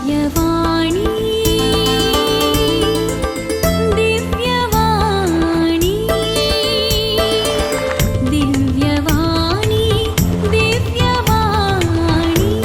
दिव्यवाणी दिव्यवाणी दिव्यवाणी दिव्यवाणी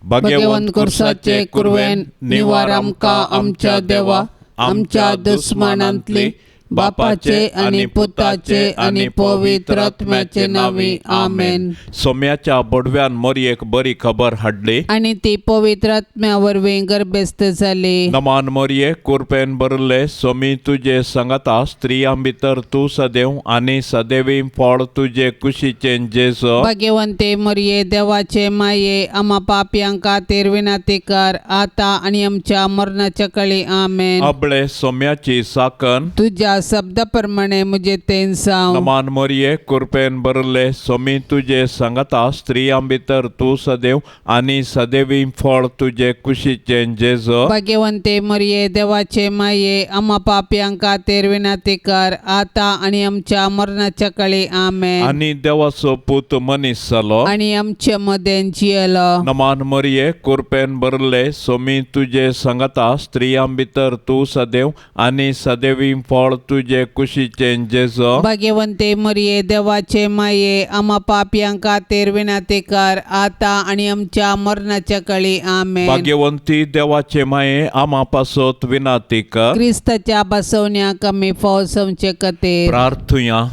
भाग्यवंत कुर्साचे कुर्वेन निवार आमका आमच्या देवा, आमच्या दुश्मनांतली बापाचे आणि पुताचे आणि पवित्र आत्म्याचे नावी आमेन. सोम्याच्या बोडव्यान मोरयेक बरी खबर हाडली आणि ती पवित्र आत्म्यावर गर्भस्थ झाली. नमान मोरये कुरपेन बरले सोमी तुझे संगता स्त्रियां भितर तू सदैव आणि सदैवी फळ तुझे कुशीचे जेसो. भाग्यवंते मरिये देवाचे माये, आम्हा पाप्यांका तेर विनाती कर, आता आणि आमच्या मरणाच्या काळी आमेन. अबळे सोम्याची साकन तुझ्या शब्दाप्रमाणे मुझे तेन सांग. नमान मोरये कुरपेन बरले सोमी तुझे संगता स्त्रियां भितर तू सदैव आणि सदैवी फळ तुझे कुशीचे जेसो. भाग्यवंते मरिये देवाचे माये, आम्हा पाप्यांका तेर विनाती कर, आता आणि आमच्या मरणाच्या काळी आमेन. आणि देवाचो पूत मनीस जालो आणि आमच्या मध्ये जियलो. नमान मोरये कुरपेन बरले सोमी तुझे संगता स्त्रियां भितर तू सदैव आणि सदैवी फळ तुझे कुशीचे जेसो. भाग्यवंते मरिये देवाचे माये, आम्हा पाप्यांका तेर विनाती कर, आता आणि आमच्या मरणाच्या काळी आमेन. भाग्यवंती देवाचे माये आम्हा पासोत विनाती कर. क्रिस्ताच्या बसवण्या कमी फौसमचे कते प्रार्थुया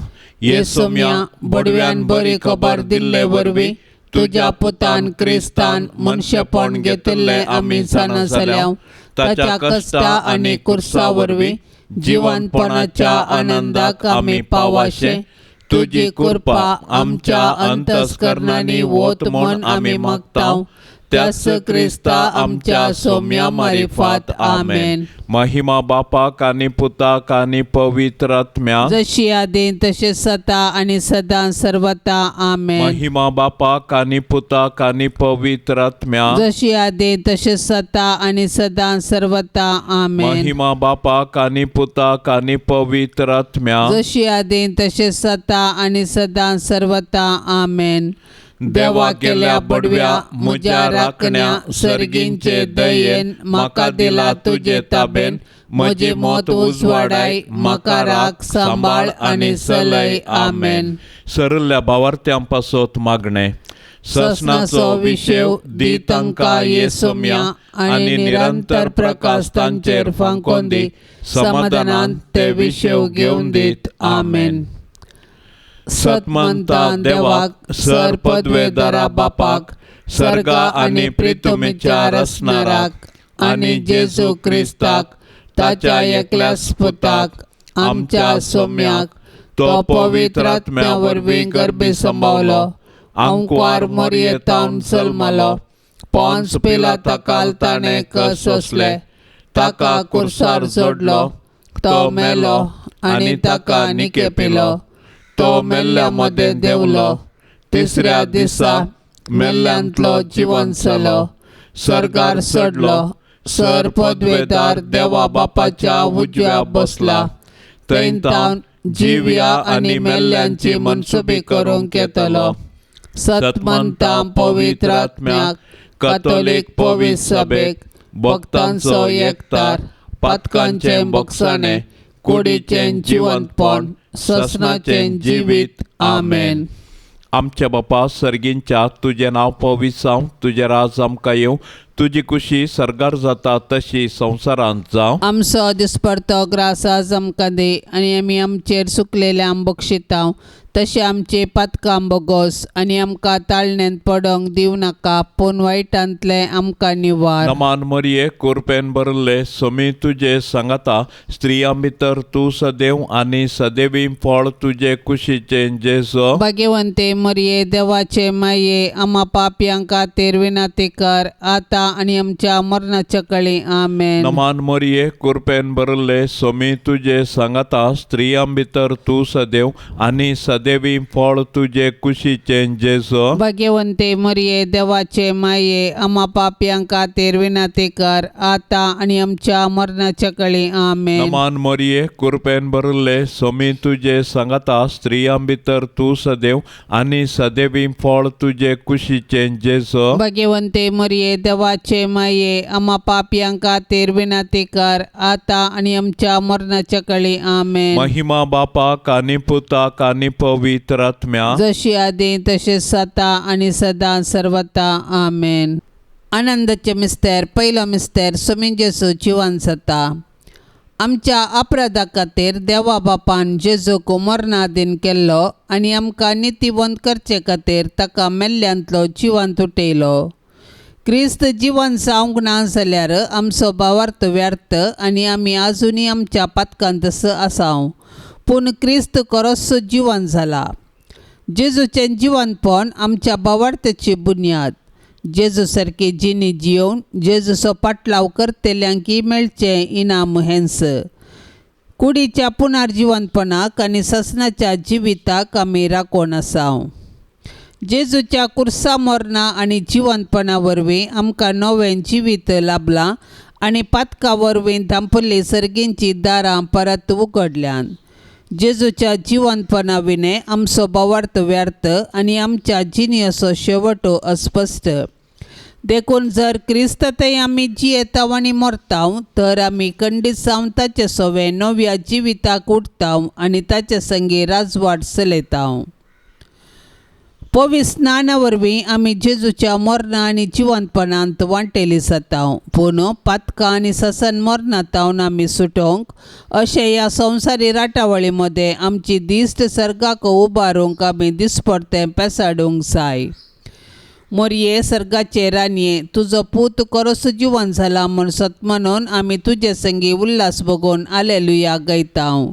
येसोम्या बडव्यान बरी खबर दिल्ले वरवी तुझ्या पुतान क्रिस्तान मनुष्यपण घेतले आम्ही जाणा जाल्याव, ताच्या कष्टा आणि कुर्सा वरवी जीवनपणाच्या आनंदाक आम्ही पावाशे. तुझी कृपा आमच्या अंतस्करणानी वोत म्हण आम्ही मागताव, त्यास क्रिस्ता आमच्या सौम्या मारिफात आमेन. महिमा बापाक आणि पुताक आणि पवित्र आत्म्या जशी आदी तसे सता आणि सदा सर्वता आमेन. महिमा बापाक आणि पुताक आणि पवित्र आत्म्या जशी आदी तसे सता आणि सदा सर्वता आमेन. महिमा बापाक आणि पुताक आणि पवित्र आत्म्या जशी आदी तसे सता आणि सदा सर्वता आमेन. देवा केल्या बडव्या मुझ्या राखण्या सर्गींचे दयेन माका दिला तुझे ताबेन. म्हजी मोत उजवाडाय माका राख सांभाळ आणि सलय आमेन. सरल्या भावार्थ्यां पासोत मागणे ससनाचो विशेव दी तांका येसोम्या आणि निरंतर प्रकाश तांचेर फांकोन दी. समाधानान ते विशेव घेऊन दीत आमेन. सतमंता देवाक सर पदवेदारा बापाक सर्गा आणि प्रितुमीच्या रसनाराक आणि जेजू क्रिस्ताक ताच्या एकल्याच पुताक आमच्या सौम्याक तो पवित्र आत्म्यावर गर्भी संभावलो. अंकुआर मरियेतान जल्मलो. पोन्स पिलाताकाल ताणे कस सोसले. ताका कुर्सार जोडलो. तो मेलो आणि ताका निके पिलो. तो मेल्ल्यामध्ये देवलो. तिसऱ्या दिसा मेल्ल्यांतलो जीवन जालो. स्वर्गार चडलो. सर पदवेदार देवा बापाच्या उजव्या बसला. थंय तावन जिव्या आणि मेल्ल्यांची मनसुबी करूंक येतलो. सतमंता पवित्र आत्म्याक कॅथोलिक पवित्र सभेक भक्तांचो एकतार पातकांचे बोगसाणे कुडीचे जिवंतपण ससनाचे जिवीत आमेन. आमच्या बापा सर्गींच्या तुझे नाव पवित्र जावं, तुझे राज आमकां येवं, तुझी कुशी सर्गार जाता तशी संवसारांत जावं. आमचो दिसपडतो ग्रास आज आमकां दे आणि आमी आमचेर सुकलेल्या बक्षितांव तशें आमचे पातकां बोगोस आणि आमकां ताळण्यांत पडोंक दिव नाका, पूण वायटांतले आमकां निवार. नमान मोरये कुरपेन बरले सोमी तुझे सांगता स्त्रियां भितर तू सदैव आणि सदैवी फळ तुझे कुशीचे जेसो. भाग्यवंते मरिये देवाचे माये, आम्हा पाप्यांका तेर विनाती कर, आता आणि आमच्या मरणाच्या काळी आमेन. नमान मोरये कुरपेन बरले सोमी तुझे सांगता स्त्रियां भितर तू सदैव आणि सदैव सदैवी फळ तुझे कुशीचे जेसो भाग्यवंते मरिये देवाचे माये आम्हा पाप्यांका तेर विनंती कर आता आणि आमच्या मरणाच्या काळी आमेन. नमान मरिये कृपेन भरले सोमी तुझे सांगता स्त्रियां भितर तू सदैव आणि सदैवी फळ तुझे कुशीचे जेसो भाग्यवंते मरिये देवाचे माये आम्हा पाप्यांका तेर विनंती कर आता आणि आमच्या मरणाच्या काळी आमेन. महिमा बापा कानी पुता कानी पवित्र आत्म्या जशी आधी तसे सता आणि सदा सर्वता आमेन. आनंदाचे मिस्तेर पहिलो मिस्तेर स्वामी जेजू जिवन जाता. आमच्या अपराधा खातीर देवा बापान जेजूक मरणाधीन केल्लो आनी आमकां नितीवंत करचे खातीर ताका मेल्ल्यांतलो जिवंत उठयलो. क्रिस्त जिवन जावंक ना जाल्यार आमचो भावार्थ व्यर्थ आनी आमी आजुनी आमच्या पातकांत आसाव. पूण क्रिस्त खरोच जिवन जाला. जेजूचें जिवनपण आमच्या भावार्थाची बुन्याद. जेजू सारकी जिणी जियोवन जेजूचो पाटलाव करतेल्यांकी मेळचें इनाम हेंस. कुडीच्या पुनर्जिवनपणाक आनी ससनाच्या जिविताक आमी राखोन आसाव. जेजूच्या कुर्सा मरणा आनी जिवंतपणा वरवीं आमकां नवें जिवीत लाभलां आनी पातका वरवीं धांपल्ली सर्गींची दारां परत उगडल्यान. जेजूच्या जिवंतपणा विने आमचो भावार्थ व्यर्थ आनी आमच्या जिणेचो शेवटो अस्पश्ट. देखून जर क्रिस्तांतय आमी जियेताव आनी मरताव तर आमी खंडीत जावन ताचे सोवे नव्या जिविताक उठताव आनी ताचे संगी राजवाट चलयताव. पवित्र स्नाना वरवीं आमी जेजूच्या मरणा आनी जिवंतपणांत वांटेली जाताव. पूण पातकां आनी ससन मरणांतावन आमी सुटोवंक अशें ह्या संवसारी राटावळी मदें आमची दिश्ट सर्गाक उबारूंक आमी दिसपडतें पेसाडूंक जाय. मोरये सर्गाचे रानये तुजो पूत खरोच जिवन जाला म्हूण सत म्हणून आमी तुजे संगी उल्हास बगोवन हालेलुया गायताव.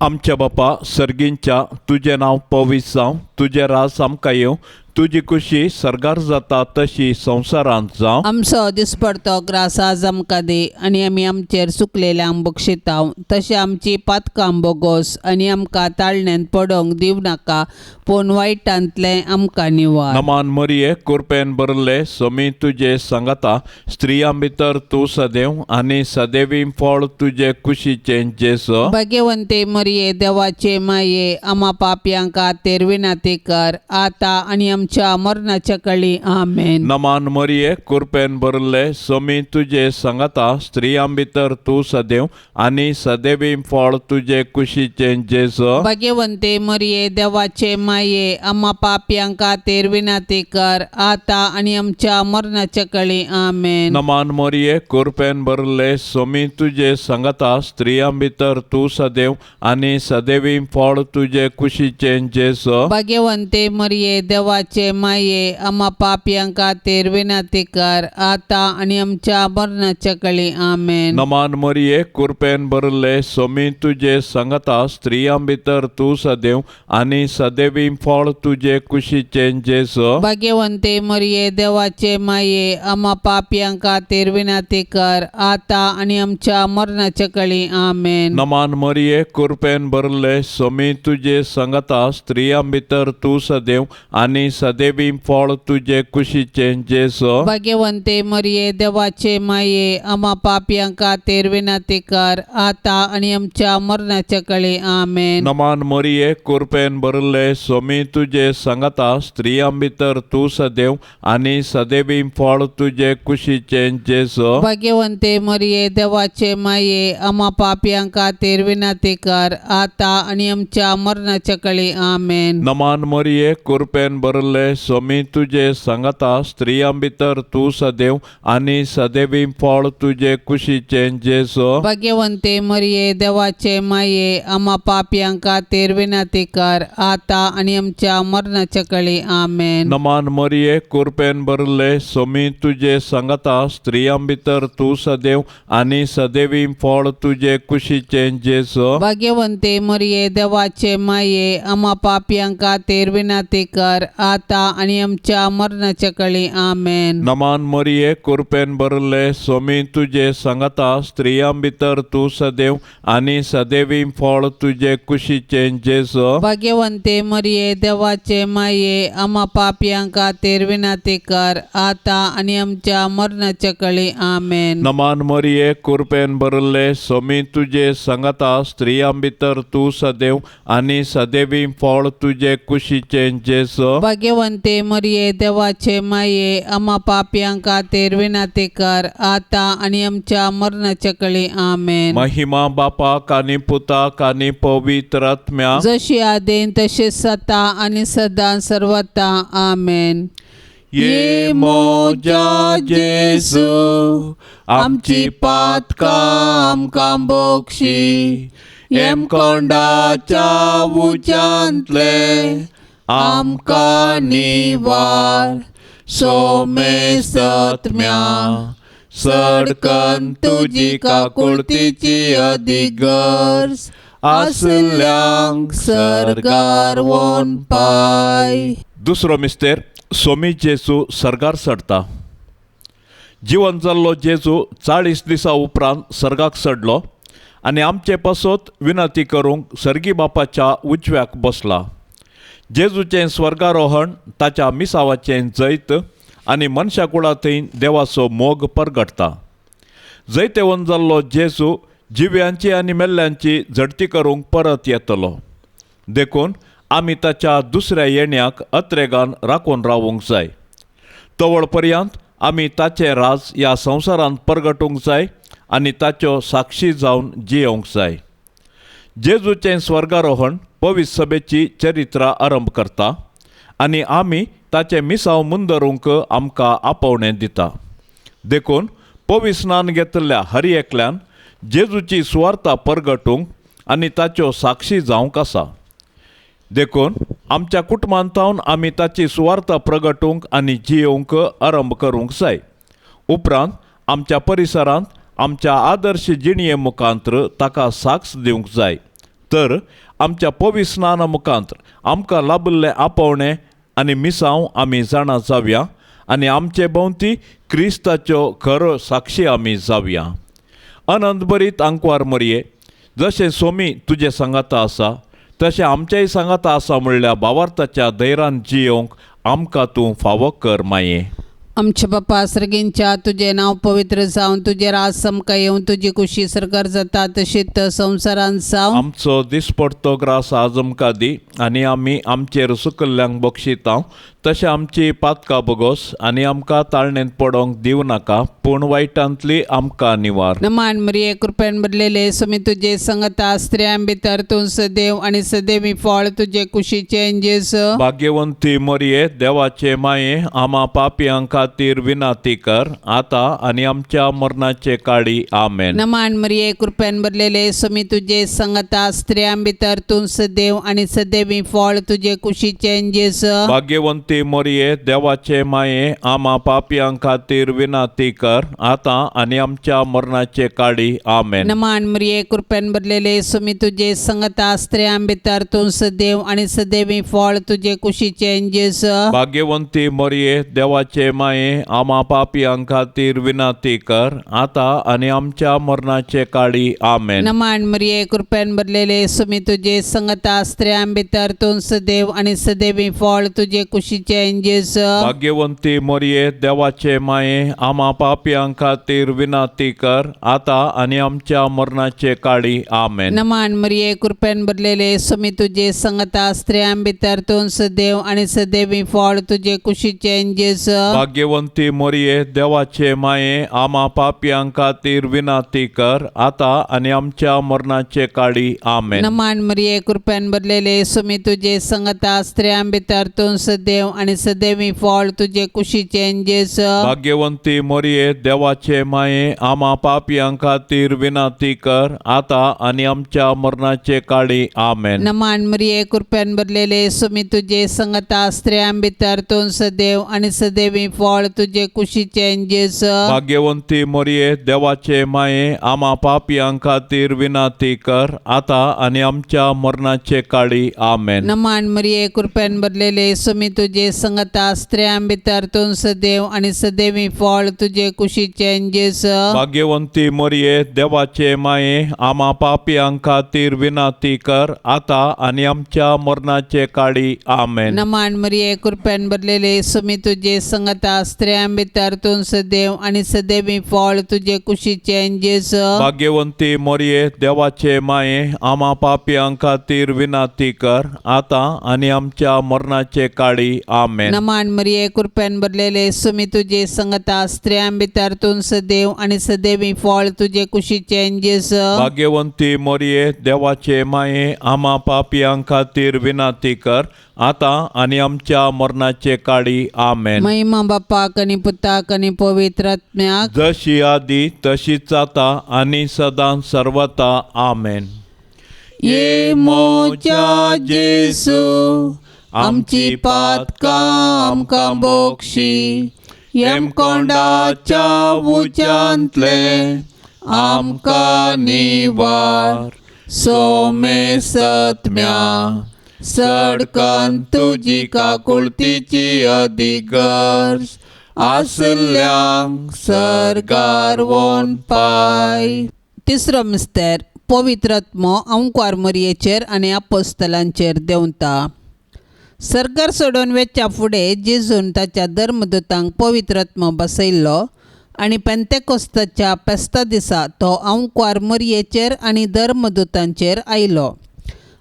आमच्या बापा सर्गींच्या तुझे नाव पवित्र जावं तुझे राज आमकां येवं तुजी खुशी सर्गार जाता तशी संवसारांत जावं. आमचो दिसपडतो ग्रास आज आमकां दे आनी आमी आमचेर चुकलेल्यांक बक्षिताव तशें आमची पातकां बोगोस आनी आमकां ताळण्यांत पडोवंक दिवं नाका पूण वायटांतलें आमकां निवार. नमान मरिये कृपेन भरले सोमी तुझे सांगता स्त्रियां भितर तूं सदैव आनी सदैवी फळ तुझे कुशीचे जेसो भाग्यवंते मरिये देवाचे माये आम्हा पाप्यांका तेर विनंती कर आता आनी आमच्या मरणाच्या काळी आमेन. नमान मरिये कृपेन भरले सोमी तुझे सांगता स्त्रियां भितर तूं सदैव आनी सदैवी फळ तुझे कुशीचे जेसो भाग्यवंते मरिये देवाचे माये आम्हा पाप्यांका तेर विनंती कर आता आनी आमच्या मरणाच्या काळी आमेन. नमान मरिये कृपेन भरले सोमी तुझे सांगता स्त्रियां भितर तूं सदैव आनी सदैवी फळ तुझे कुशीचे जेसो भाग्यवंते मरिये देवाचे माये आम्हा पाप्यांका तेर विनंती कर आता आनी आमच्या मरणाच्या काळी आमेन. नमान मरिये कृपेन भरले सोमी तुझे सांगता स्त्रियां भितर तूं सदैव आनी सदैवी फळ तुझे कुशीचे जेसो भाग्यवंते मरिये देवाचे माये आम्हा पाप्यांका तेर विनंती कर आता आनी आमच्या मरणाच्या काळी आमेन. नमान मरिये कृपेन भरले सोमी तुझे सांगता स्त्रियां भितर तूं सदैव आनी सदैवी फळ तुझे कुशीचे जेसो भाग्यवंते मरिये देवाचे माये आम्हा पाप्यांका तेर विनंती कर आता आनी आमच्या मरणाच्या काळी आमेन. नमान मरिये कृपेन भरले सोमी तुझे सांगता स्त्रियां भितर तूं सदैव आनी सदैवी फळ तुझे कुशीचे जेसो भाग्यवंते मरिये देवाचे माये आम्हा पाप्यांका तेर विनंती कर आता आनी आमच्या मरणाच्या काळी आमेन. नमान मरिये कृपेन भरले सोमी तुझे सांगता स्त्रियां भितर तूं सदैव आनी सदैवी फळ तुझे कुशीचे जेसो भाग्यवंते मरिये देवाचे माये आम्हा पाप्यांका तेर विनंती कर आता आनी आमच्या मरणाच्या काळी आमेन. नमान मरिये कृपेन भरले सोमी तुझे सांगता स्त्रियां भितर तूं सदैव आनी सदैवी फळ तुझे कुशीचे जेसो भाग्यवंते मरिये देवाचे माये आम्हा पाप्यांका तेर विनंती कर आता आणि आमच्या मरणाच्या काळी आमेन. नमान मरिये कृपेन भरले स्वामी तुझे सांगता स्त्रियां भितर तू सदैव आणि सदैवी फळ तुझे कुशीचे जेजो. भाग्यवंते मरिये देवाचे माये आम्हा पापियां खातीर विनंती कर आता आणि आमच्या मरणाच्या काळी आमेन. नमान मरिये कृपेन भरले स्वामी तुझे सांगता स्त्रियां भितर तू सदैव आणि सदैवी फळ तुझे कुशीचे जेजो. भाग्यवंते मरिये देवाचे माये आम्हा पापियां खातीर विनंती कर आता आणि आमच्या मरणाच्या काळी आमेन. महिमा बापाक आणि पुताक आणि पवित्र आत्म्या जशी आदेन तसे सता आणि सदा सर्वता आमेन. ये मोजा जेजू आमची पातका आमकां बोक्षी एम कोंडाच्या उच्यांतले आमकां निवार सोमे सत्म्या सडकन तुजी काकुळतीची अधिगर्ज आसल्यांक सरकार वोन पाय. दुसरो मिस्तेर स्वामी जेजू सरगार चडटा. जिवन जाल्लो जेजू 40 दिसां उपरांत सर्गाक चडलो आनी आमचे पासत विनंती करूंक सर्गी बापाच्या उजव्याक बसला. जेजूचें स्वर्गारोहण ताच्या मिसावाचें जैत आनी मनशा कुळा थंय देवाचो मोग परगटता. जैतेवन जाल्लो जेजू जिव्यांची आनी मेल्ल्यांची झडती करूंक परत येतलो. देखून आमी ताच्या दुसऱ्या येण्याक अत्रेगान राखून रावूंक जाय. तवळ पर्यंत आमी ताचें राज ह्या संवसारांत परगटूंक जाय आनी ताच्यो साक्षी जावन जियोंक जाय. जेजूचें स्वर्गारोहण पवित्र सभेची चरित्रा आरंभ करता आनी आमी ताचें मिसाव मुंदरूंक आमकां आपोवणें दिता. देखून पवित्र स्नान घेतिल्ल्या हर एकल्यान जेजूची सुवार्ता परगटूंक आनी ताच्यो साक्षी जावंक आसा. देखून आमच्या कुटुंबांतावन आमी ताची सुवार्ता प्रगटूंक आनी जियोवंक आरंभ करूंक जाय. उपरांत आमच्या परिसरांत आमच्या आदर्श जिणये मुखांत्र ताका साक्ष दिवंक जाय. तर आमच्या पवित्र स्नाना मुखांत्र आमकां लाबिल्लें आपोवणें आनी मिसांव आमी जाणा जावया आनी आमचे भोंवती क्रिस्ताच्यो खरो साक्षी आमी जावया. अनंत बरीत आंकवार मरिये, जशें स्वामी तुजे सांगाता आसा तशें आमच्याय सांगाता आसा म्हणल्या भावार्थाच्या धैर्यान जियोंक आमकां तूं फावो कर माये. आमच्या बापा सर्गींच्या तुझे नाव पवित्र जावन तुझे राज समका येवन तुझी कुशी सरकार जाता तशीच संवसारांत जावं. आमचो दिसपडतो ग्रास आज आमकां दी आनी आमी आमचेर सुकल्ल्यांक बक्षिता तशें आमची पातकां बोगोस आनी आमकां ताळणेंत पडोंक दिवं नाका पूण वायटांतली आमकां निवार. नमान मरिये कृपेन भरलेले स्वामी तुझे संगता स्त्रियां भितर तूं सदैव आनी सदैवी फळ तुझे कुशीचे जेजू. भाग्यवंती मरिये देवाचे माये आम्हा पापियां खातीर विनंती कर आता आनी आमच्या मरणाचे काळी आमेन. नमान मरिये कृपेन भरलेले स्वामी तुझे संगता स्त्रियां भितर तूं सदैव आनी सदैवी फळ तुझे कुशीचे जेजू. भाग्यवंती मरिये देवाचे माये आम्हा पापियां खातीर विनंती कर आता आनी आमच्या मरणाचे काळी आमेन. नमान मरिये कृपेन भरलेले स्वामी तुझे संगता स्त्रियां भितर तूं सदैव आनी सदैवी फळ तुझे कुशीचे जेजू. भाग्यवंती मरिये देवाचे माये आम्हा पापियां खातीर विनंती कर आता आनी आमच्या मरणाचे काळी आमेन. नमान मरिये कृपेन भरलेले स्वामी तुझे संगता स्त्रियां भितर तूं सदैव आनी सदैवी फळ तुझे कुशीचे जेजू. भाग्यवंती मरिये देवाचे माये आम्हा पापियां खातीर विनंती कर आता आनी आमच्या मरणाचे काळी आमेन. नमान मरिये कृपेन भरलेले स्वामी तुझे संगता स्त्रियां भितर तूं सदैव आनी सदैवी फळ तुझे कुशीचे जेजू. भाग्यवंती मरिये देवाचे माये आम्हा पापियां खातीर विनंती कर आता आनी आमच्या मरणाचे काळी आमेन. नमान मरिये कृपेन भरलेले स्वामी तुझे संगता स्त्रियां भितर तूं सदैव आनी सदैवी फळ तुझे कुशीचे जेजू. भाग्यवंती मरिये देवाचे माये आम्हा पापियां खातीर विनंती कर आता आनी आमच्या मरणाचे काळी आमेन. नमान मरिये कृपेन भरलेले स्वामी तुझे संगता स्त्रियां भितर तूं सदैव आनी सदैवी फळ तुझे कुशीचे जेजू. भाग्यवंती मरिये देवाचे माये आम्हा पापियां खातीर विनंती कर आता आनी आमच्या मरणाचे काळी आमेन. नमान मरिये कृपेन भरलेले स्वामी तुझे तुझे संगता स्त्रियां भितर तूं सदैव आणि सदैवी फळ तुझे कुशीचें जेस भाग्यवंती मरिये देवाचे माये आम्हा पापियां खातीर विनाती कर आता आणि आमच्या मरणाचे काळी आमेन. नमान मरिये कृपेन भरलेले सुमी तुझे संगता स्त्रियां भितर तूं सदैव आणि सदैवी फळ तुझे कुशीचें जेस भाग्यवंती मरिये देवाचे माये आम्हा पापियां खातीर विनाती कर आता आणि आमच्या मरणाचे काळी आमेन. नमान मरिये कृपेन भरलेले सुमी तुझे संगता स्त्रियां भितर तूं सदैव आणि सदैवी फळ तुझे कुशीचें जेस भाग्यवंती मरिये देवाचे माये आम्हा पापियां खातीर विनाती कर आता आणि आमच्या मरणाचे काळी आमेन. महिमा बापाक आणि पुताक आणि पवित्र आत्म्याक जशी आदी तशीच आता आणि सदां सर्वता आमेन. ये मोच्या जेसू आमची पातकां आमकां बोक्षी येम कोंडाच्या उच्यांतले आमकां निवार सोमे सत्म्या सडकान तुजी काकुळतीची अधिगर्ज आसल्यांक सरकार वोन पाय. तिसरो मिस्तेर पवित्र आत्मो अंकुर मरियेचेर आनी आपोस्तलांचेर देंवता. सरकार सोडून वेच्या फुडें जेजून ताच्या धर्मदूतांक पवित्र आत्मो बसयल्लो आनी पेंतेकोस्ताच्या पेस्ता दिसा तो अंकुर मरियेचेर आनी धर्मदूतांचेर आयलो.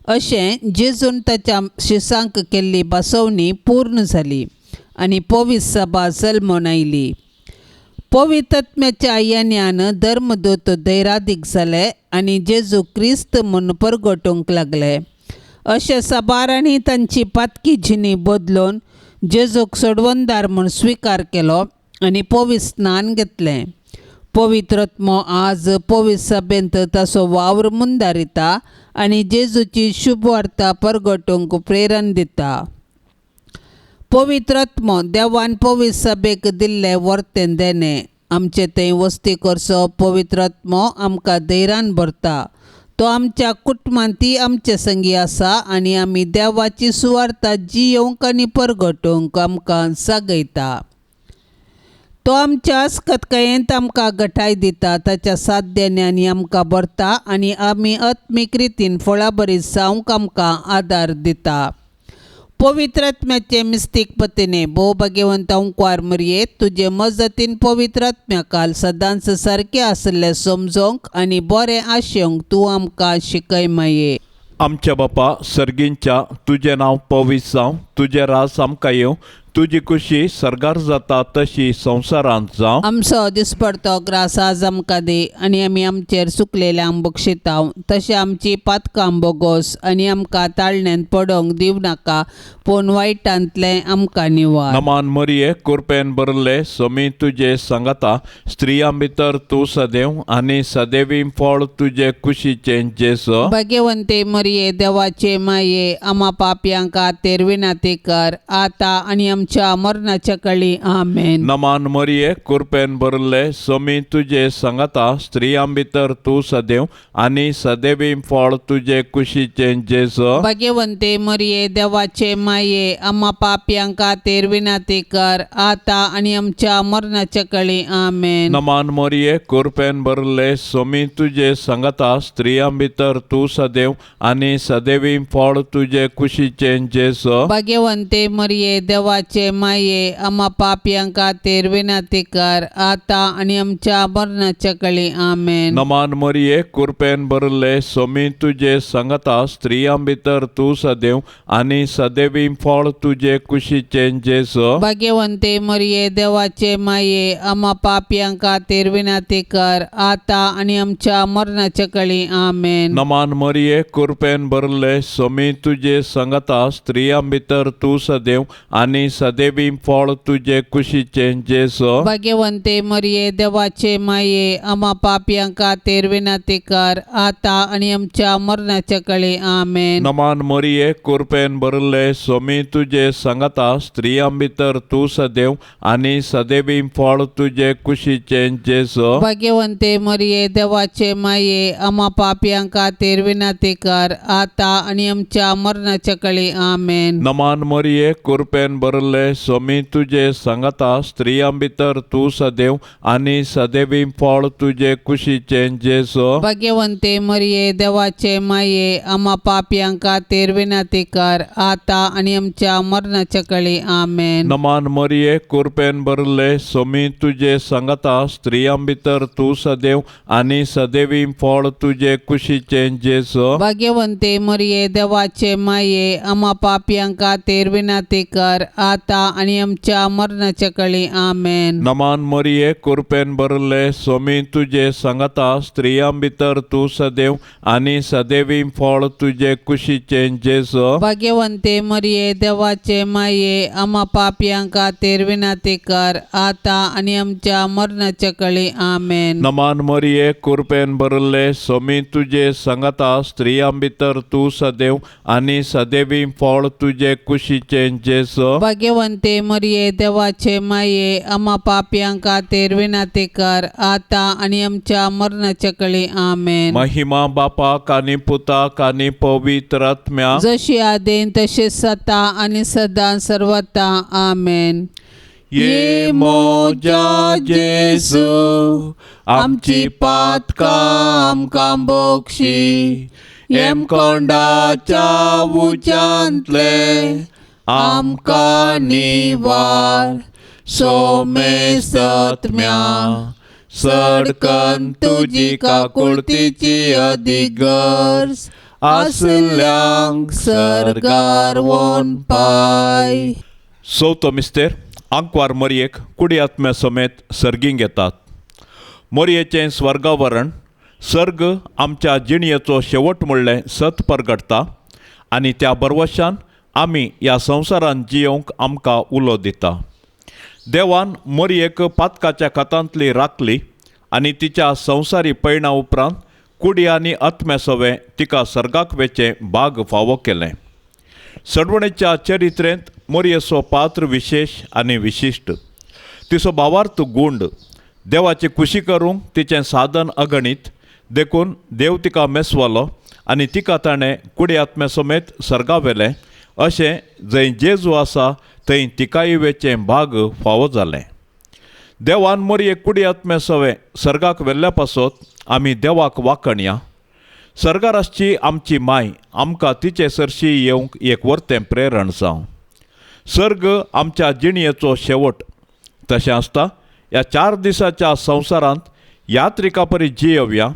अशें जेजून ताच्या शिसांक केल्ली बसवणी पूर्ण जाली आनी पवित्र सभा जल्मोन आयली. पवित्र आत्म्याच्या येण्यान धर्मदूत धैर्यादीक जाले आनी जेजू क्रिस्त म्हूण परगटूंक लागले. अशे सबारांनी तांची पातकी जिणी बदलून जेजूक सोडवंदार म्हूण स्विकार केलो आनी पवित्र स्नान घेतलें. पवित्र आत्मो आज पवित्र सभेंत ताचो वावर मुंदारिता आनी जेजूची शुभ वार्ता परगटूंक प्रेरण दिता. पवित्र आत्मो देवान पवित्र सभेक दिल्लें वर्तें देणे. आमचे थंय वस्ती करचो पवित्र आत्मो आमकां धैर्यान भरता. तो आमच्या कुटुंबांती आमचे संगी आसा आनी आमी देवाची सुवार्ता जियोंक आनी परगटूंक आमकां जागयता. तो आमच्या आसकतकायेंत आमकां घटाय दिता. ताच्या साध्यानी आमकां भरता आनी आमी आत्मीक रितीन फळां बरी जावंक आमकां आदार दिता. पवित्र आत्म्याचे मिस्तीक पतीने भोव भाग्यवंत अंकुर मरिये तुजे मजतीन पवित्र आत्म्याकाल सदांच सारकें आसले समजोंक आनी बरें आशेवंक तूं आमकां शिकय माये. आमच्या बापा सर्गींच्या तुझे नांव पवित्र जावं तुझे रास आमकां येवं तुजी खुशी सरगार जाता तशी संवसारांत जावं. आमचो दिसपडतो ग्रास आज आमकां दे आनी आमी आमचेर चुकलेल्यांक बक्षितांव तशें आमची पातकां बोगोस आनी आमकां ताळण्यांत पडोवंक दिवं नाका पूण वायटांतलें आमकां निवार. नमान मरिये कृपेन भरले सोमी तुजे सांगाता स्त्रियां भितर तूं सदैव आनी सदैवी फळ तुजे कुशीचें जेसो. भाग्यवंते मरिये देवाचे माये आम्हा पापयांक खातीर विनाती कर आता आनी आमच्या मरणाच्या काळी आमेन. नमान मरिये कृपेन भरले सोमी तुजे सांगाता स्त्रियां भितर तूं सदैव आनी सदैवी फळ तुजे कुशीचें जेसो. भाग्यवंते मरिये देवाचे माये आम्हा पापयांक खातीर विनाती कर आता आनी आमच्या मरणाच्या काळी आमेन. नमान मरिये कृपेन भरले सोमी तुजे सांगाता स्त्रियां भितर तूं सदैव आनी सदैवी फळ तुजे कुशीचें जेसो. भाग्यवंते मरिये देवाचे माये आम्हा पापयांक खातीर विनाती कर आता आनी आमच्या मरणाच्या काळी आमेन. नमान मरिये कृपेन भरले सोमी तुजे सांगाता स्त्रियां भितर तूं सदैव आनी सदैवी फळ तुजे कुशीचें जेसो. भाग्यवंते मरिये देवाचे माये आम्हा पापयांक खातीर विनाती कर आता आनी आमच्या मरणाच्या काळी आमेन. नमान मरिये कृपेन भरले सोमी तुजे सांगाता स्त्रियां भितर तूं सदैव आनी सदैवी फळ तुजे कुशीचें जेसो. भाग्यवंते मरिये देवाचे माये आम्हा पापयांक खातीर विनाती कर आता आनी आमच्या मरणाच्या काळी आमेन. नमान मरिये कृपेन भरले सोमी तुजे सांगाता स्त्रियां भितर तूं सदैव आनी सदैवी फळ तुजे कुशीचें जेसो. भाग्यवंते मरिये देवाचे माये आम्हा पापयांक खातीर विनाती कर आता आनी आमच्या मरणाच्या काळी आमेन. नमान मरिये कृपेन भरले भरले सोमी तुझे सांगता स्त्रियां भितर तू सदैव आणि सदैवी फळ तुझे कुशीचे जेसो भाग्यवंते मरिये देवाचे माये आम्हा पापियांका तेर विनंती कर आता आणि आमच्या मरणाच्या कळी आमेन. नमान मरिये कृपेन भरले सोमी तुझे सांगता स्त्रियां भितर तू सदैव आणि सदैवी फळ तुझे कुशीचे जेसो भाग्यवंते मरिये देवाचे माये आम्हा पापियांका तेर विनंती कर आता आणि आमच्या मरणाच्या कळी आमेन. नमान मरिये कृपेन भरले सोमी तुझे सांगता स्त्रियां भितर तू सदैव आणि सदैवी फळ तुझे कुशीचे जेसो भाग्यवंते मरिये देवाचे माये आम्हा पापियांका तेर विनंती कर आता आणि आमच्या मरणाच्या कळी आमेन. नमान मरिये कृपेन भरले सोमी तुझे सांगता स्त्रियां भितर तू सदैव आणि सदैवी फळ तुझे कुशीचे जेसो भाग्यवंते मरिये देवाचे माये आम्हा पापियांका तेर विनंती कर आता आणि आमच्या मरणाच्या कळी आमेन. महिमा बापाक आणि पुताक आणि पवित्र आत्म्या जशी आदेन तसे सता आणि सदा सर्वता आमेन. ये मोजा जेसू आमची पातका आमकां बोक्षी एम कोंडाच्या उच्यांतले आमकां निवार सोमे सत्म्या सडकन तुजी काकुळतीची अधिगर्स आसल्यांक सरकार वोन पाय. चवथो मिस्तेर आंकवार मरयेक कुडी आत्म्या समेत सर्गींक येतात. मरयेचें स्वर्गावरण सर्ग आमच्या जिणयेचो शेवट म्हणलें सत परगटता आनी त्या बरवशान आमी ह्या संवसारांत जियोंक आमकां उलो दिता. देवान मरयेक पातकाच्या खतांतली राखली आनी तिच्या संवसारी पैणा उपरांत कुडी आनी आत्म्या सवे तिका सर्गाक वेचे भाग फावो केलें. सडवणेच्या चरित्रेंत मरयेचो पात्र विशेष आनी विशिश्ट. तिचो भावार्थ गुंड देवाची खुशी करूंक तिचें साधन अगणित देखून देव तिका मेसवलो आनी तिका ताणें कुडी आत्म्या समेत सर्गा व्हेलें अशें जंय जेजू आसा थंय तिकाय वेचें भाग फावो जालें. देवान मरयेक कुडी आत्म्या सवे सर्गाक व्हेल्ल्या पासत आमी देवाक वाखणया. सर्गाराची आमची माय आमकां तिचे सरशी येवंक एक वर्तें प्रेरण जावं. सर्ग आमच्या जिणयेचो शेवट तशें आसता ह्या 4 दिसाच्या संवसारांत यात्रिका परी जियेवया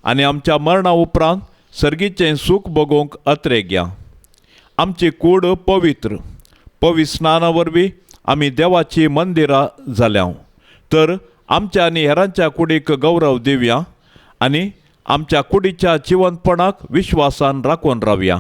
आनी आमच्या मरणा उपरांत सर्गीचें सूख भोगूंक अत्रेक या. आमची कूड पवित्र स्नाना वरवीं आमी देवाची मंदिरां जाल्यां तर आमच्या आनी हेरांच्या कुडीक गौरव दिवया आनी आमच्या कुडीच्या जिवंतपणाक विश्वासान राखून रावया.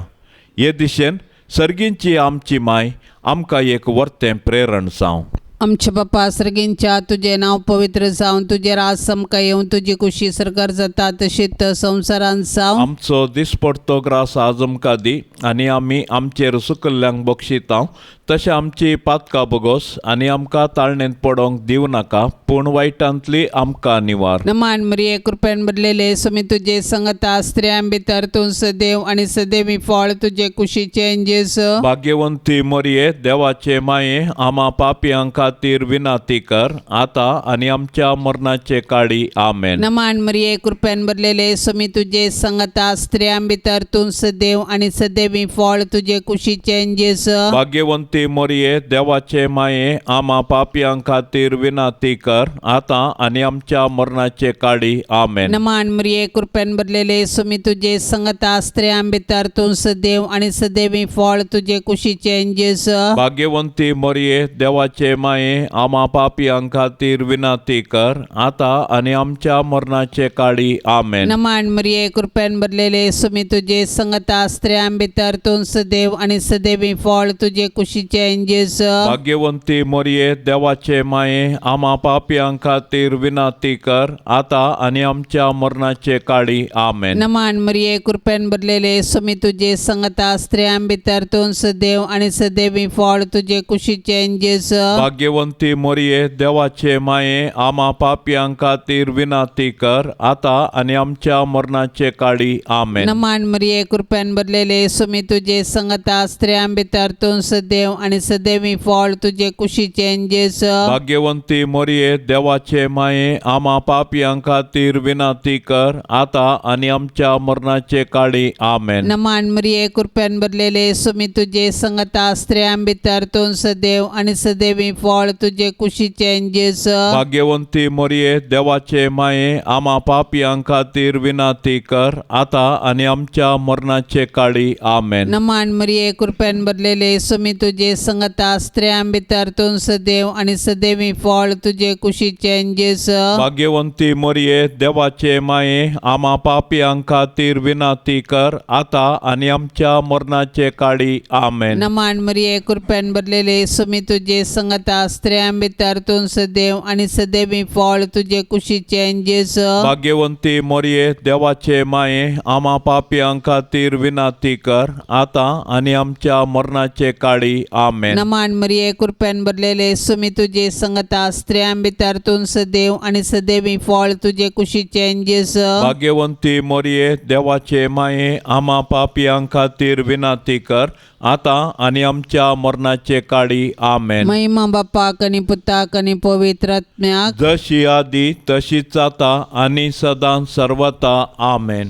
हे दिशेन सर्गींची आमची माय आमकां एक वर्तें प्रेरण जावं. आमचे बापा सर्गींच्या तुझे नाव पवित्र जावन तुझे राज समका येवन तुझी कुशी सरकार जाता तशीच संवसारांत जावं. आमचो दिसपडतो ग्रास आज आमकां दी आनी आमी आमचेर सुकल्ल्यांक बक्षितांव तशें आमची पातकां बोगोस आनी आमकां ताळणेंत पडोंक दिव नाका पूण वायटांतली आमकां निवार. नमान मरिये कृपेन भरलेले सोमी तुझे संगता स्त्रियां भितर तूं सदैव आनी सदैवी फळ तुझे कुशीचे जेसू. भाग्यवंती मरिये देवाचे माये आम्हा पापियां खातीर विनाती कर आता आनी आमच्या मरणाचे काळी आमेन. नमान मरिये कृपेन भरलेले सोमी तुझे संगता स्त्रियां भितर तूं सदैव आनी सदैवी फळ तुझे कुशीचे जेसू. भाग्यवंती मरिये देवाचे माये आम्हा पापियां खातीर विनाती कर आता आनी आमच्या मरणाचे काळी आमेन. नमान मरिये कृपेन भरलेले सोमी तुझे संगता स्त्रियां भितर तूं सदैव आनी सदैवी फळ तुझे कुशीचे जेसू. भाग्यवंती मरिये देवाचे माये आम्हा पापियां खातीर विनाती कर आता आनी आमच्या मरणाचे काळी आमेन. नमान मरिये कृपेन भरलेले सोमी तुझे संगता स्त्रियां भितर तूं सदैव आनी सदैवी फळ तुझे कुशीचे जेसू. भाग्यवंती मरिये देवाचे माये आम्हा पापियां खातीर विनाती कर आता आनी आमच्या मरणाचे काळी आमेन. नमान मरिये कृपेन भरलेले सोमी तुझे संगता स्त्रियां भितर तूं सदैव आनी सदैवी फळ तुझे कुशीचे जेसू. भाग्यवंती मरिये देवाचे माये आम्हा पापियां खातीर विनाती कर आता आनी आमच्या मरणाचे काळी आमेन. नमान मरिये कृपेन भरलेले सोमी तुझे संगता स्त्रियां भितर तूं सदैव सदैव आणि सदैवी फळ तुझे कुशीचे जेस भाग्यवंती मोरये देवाचे माये आम्हा पापियां खातीर विनंती कर आता आणि आमच्या मरणाचे काळी आमेन. नमान मरिये कृपेन भरलेले सुमी तुझे संगता स्त्रियां भितर तू सदैव आणि सदैवी फळ तुझे कुशीचे जेस भाग्यवंती मोरये देवाचे माये आम्हा पापियां खातीर विनंती कर आता आणि आमच्या मरणाचे काळी आमेन. नमान मरिये कृपेन भरलेले सुमी तुझे संगता स्त्रियां भितर तू सदैव आणि सदैवी फळ तुझे कुशीचे जेस भाग्यवंती मोरये देवाचे माये आम्हा पापियां खातीर विनंती कर आता आणि आमच्या मरणाचे काळी आमेन. नमान मरिये कृपेन भरलेले सुमी तुझे संगता स्त्रियां भितर तू सदैव आणि सदैवी फळ तुझे कुशीचे जेस भाग्यवंती मोरये देवाचे माये आम्हा पापियां खातीर विनंती कर आता आणि आमच्या मरणाचे काळी आमेन. नमान मरिये कृपेन भरलेले सुमी तुझे संगता स्त्रियां भितर तू सदैव आणि सदैवी फळ तुझे कुशीचे जेस भाग्यवंती मोरये देवाचे माये आम्हा पापियां खातीर विनंती कर आता आणि आमच्या मरणाचे काळी आमेन. महिमा बापाक आणि पुताक आणि पवित्र आत्म्याक जशी आदी तशीच आता आणि सदां सर्वता आमेन.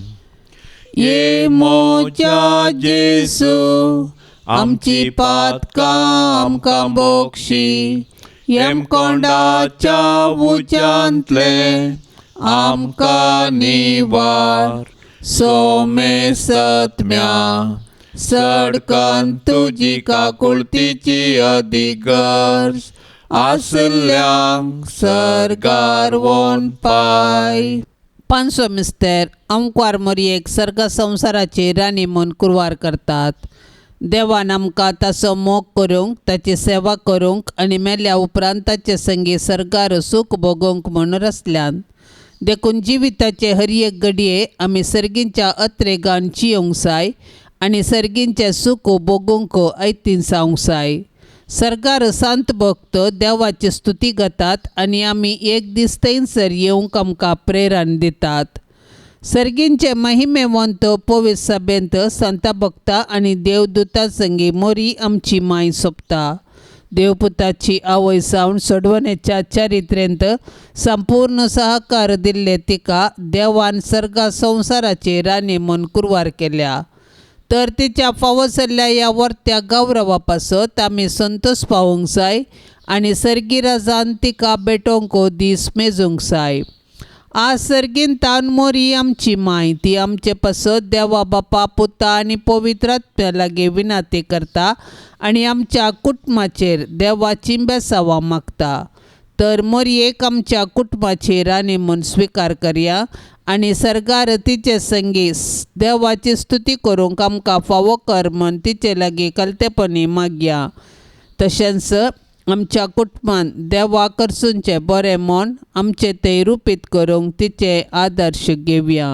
ये मोच्या जेसू आमची पातकां आमकां बोक्षी येम कोंडाच्या उच्यांतले आमकां निवार सोमे सत्म्या सडकान तुजी काकुळतीची अधिगर्ज आसल्यांक सरकार वोन पाय. पांचवो मिस्तेर अंकवार मोरयेक सर्ग संवसाराची राणी म्हूण कुरवार करतात. देवान आमकां ताचो मोग करूंक ताची सेवा करूंक आनी मेल्या उपरांत ताचे संगी सर्गार सूख भोगूंक म्हूण रचल्यान देखून जिविताचे हर एक घडये आमी सर्गींच्या अत्रेगान जियोंक जाय आनी सर्गींचे सूख भोगूंक ऐतीन जावंक जाय. सरकार सांत भक्त देवाची स्तुती गातात आनी आमी एक दीस थंयसर येवंक आमकां प्रेरण दितात. सर्गींचे महिमेवंत पवित्र सभेंत संता भक्तां आनी देवदूतां संगी मोरी आमची माय सोंपता. देवपुताची आवय जावन सोडवणेच्या चारित्र्यांत संपूर्ण सहकार दिल्ले तिका देवान सर्गा संवसाराची राणी म्हूण कुरवार केल्या. तर तिच्या फावो जाल्ल्या ह्या वर्त्या गौरवा पासत आमी संतोष पावूंक जाय आनी सर्गी राजान तिका भेटोवंक दीस मेजूंक जाय. आज सर्गीन तान मोरी आमची माय ती आमचे पासत देवा बापा पुता आनी पवित्र आत्म्या लागीं विनंती करता आनी आमच्या कुटुंबाचेर देवाची बेसावां मागता. तर मोरयेक आमच्या कुटुंबाची राणी म्हूण स्विकार करया आनी सर्गार तिचे संगी देवाची स्तुती करूंक आमकां फावो कर म्हूण तिचे लागीं कलतेपणी मागया. तशेंच आमच्या कुटुंबान देवा करसूंचे बरें म्हूण आमचे ते रुपीत करूंक तिचे आदर्श घेवया.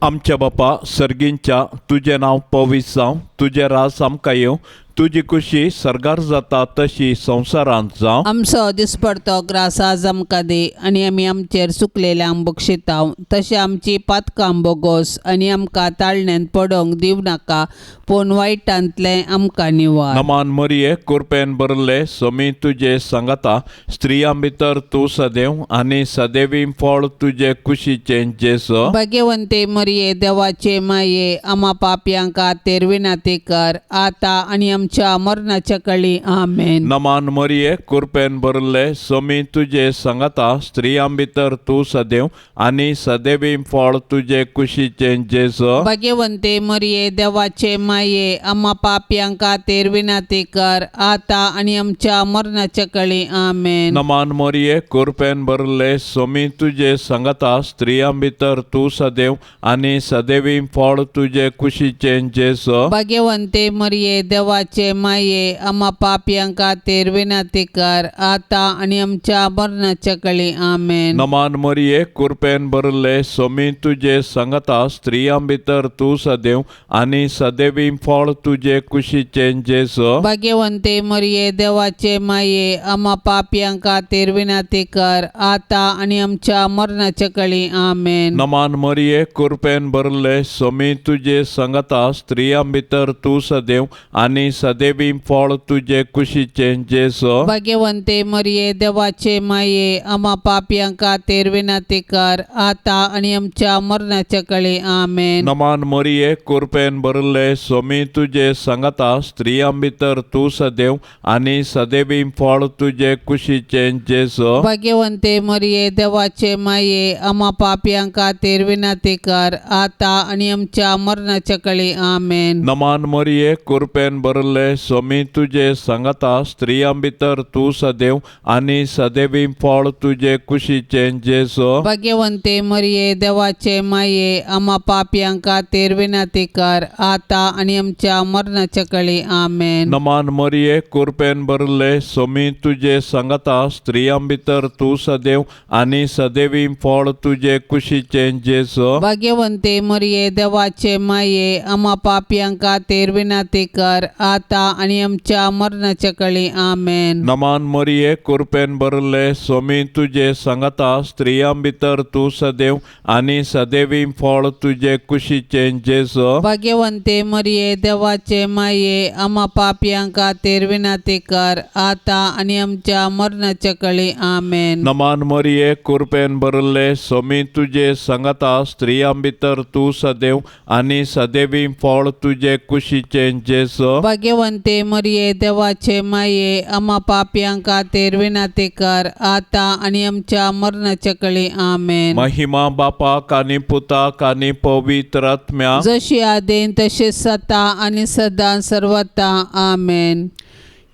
आमच्या बापा सर्गींच्या तुझें नांव पवित्र जावं, तुझें राज आमकां येवं, तुजी खुशी सर्गार जाता तशी संवसारांत जावं. आमचो दिसपडतो ग्रास आज आमकां दी आनी आमी आमचेर चुकलेल्यांक बक्षितांव तशें आमची पातकां बोगोस आनी आमकां ताळण्यांत पडोवंक दिव नाका पूण वायटांतलें आमकां निवार. नमान मोरये कृपेन भरले सोमी तुजे सांगता स्त्रियां भितर तूं सदैव आनी सदैवी फळ तुजे कुशीचें जेसो. भाग्यवंते मरिये देवाचे माये आम्हा पापयां खातीर विनंती कर आता आनी आमच्या मरणाच्या काळी आमेन. नमान मोरये कृपेन भरले सोमी तुजे सांगता स्त्रियां भितर तूं सदैव आनी सदैवी फळ तुजे कुशीचें जेसो. भाग्यवंते मरिये देवाचे माये आम्हा पापयां खातीर विनंती कर आता आनी आमच्या मरणाच्या काळी आमेन. नमान मोरये कृपेन भरले सोमी तुजे सांगता स्त्रियां भितर तूं सदैव आनी सदैवी फळ तुजे कुशीचें जेसो. भाग्यवंते मरिये देवाचे माये आम्हा पापयां खातीर विनंती कर आता आनी आमच्या मरणाच्या काळी आमेन. नमान मोरये कृपेन भरले सोमी तुजे सांगता स्त्रियां भितर तूं सदैव आनी सदैवी फळ तुजे कुशीचें जेसो. भाग्यवंते मरिये देवाचे माये आम्हा पापयां खातीर विनंती कर आता आनी आमच्या मरणाच्या काळी आमेन. नमान मोरये कृपेन भरले सोमी तुजे सांगता स्त्रियां भितर तूं सदैव आनी सदैवी फळ तुझे कुशीचे जेसो भाग्यवंते मरिये देवाचे माये आम्हा पापियांका तेरविनाती कर आता आणि आमच्या मरणाच्या कळे आमेन. नमान मरिये कृपेन भरले स्वामी तुझे संगता स्त्रियां भितर तू सदैव आणि सदैवी फळ तुझे कुशीचे जेसो भाग्यवंते मरिये देवाचे माये आम्हा पापियांका तेरविनाती कर आता आणि आमच्या मरणाच्या कळे आमेन. नमान मरिये कृपेन भरले स्वामी तुझे संगता स्त्रियां भितर तू सदैव आणि सदैवी फळ तुझे कुशीचे जेसो भाग्यवंते मरिये देवाचे माये आम्हा पापियांका तेरविनाती कर आता आणि आमच्या मरणाच्या कळे आमेन. नमान मरिये कृपेन भरले स्वामी तुझे संगता स्त्रियां भितर तू सदैव आणि सदैवी फळ तुझे कुशीचे जेसो भाग्यवंते मरिये देवाचे माये आम्हा पापियांका तेरविनाती कर आता आणि आमच्या मरणाच्या कळे आमेन. नमान मरिये कृपेन भरले स्वामी तुझे संगता स्त्रियां भितर तू सदैव आणि सदैवी फळ तुझे कुशीचे जेसो भाग्यवंते मरिये देवाचे माये आम्हा पापियांका तेरविनाती कर आता आणि आमच्या मरणाच्या कळे आमेन. नमान मरिये कृपेन भरले स्वामी तुझे संगता स्त्रियां भितर तू सदैव आणि सदैवी फळ तुझे कुशीचे जेसो भाग्यवंते मरिये देवाचे माये आम्हा पापियांका तेरविनाती कर आता आणि आमच्या मरणाच्या कळे आमेन. महिमा बापाक आणि पुताक आणि पवित्र आत्म्या जशी आदेन तसे सता आणि सदा सर्वता आमेन.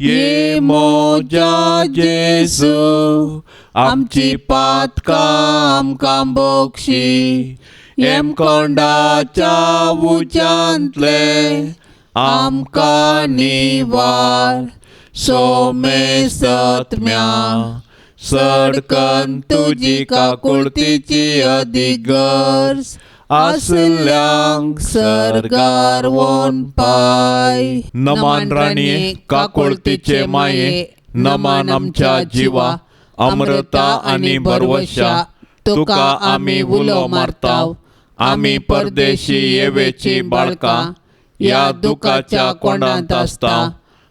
ये मोजा जेसू आमची पातका आमकां बोक्षी एम कोंडाच्या उच्यांतले आमकां निवार सोमे सत्म्या सडकन तुजी काकुळतीची अधिगर्स आसल्यांक सरकार वोन पाय. नमान राणीये काकुळतीचे माये नमान आमच्या जिवा अमृता आणि भरवशा तुका आमी उलो मारताव. आमी परदेशी येवेची बाळका या दुखाच्या कोंडांत आसता.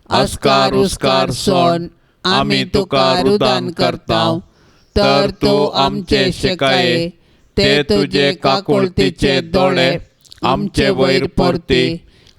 अस्कार उस्कार सोड आमी तुका रुदान करताव. तर तू आमचे शेकाये ते तुझे काकुळतीचे दोळे आमचे वयर परती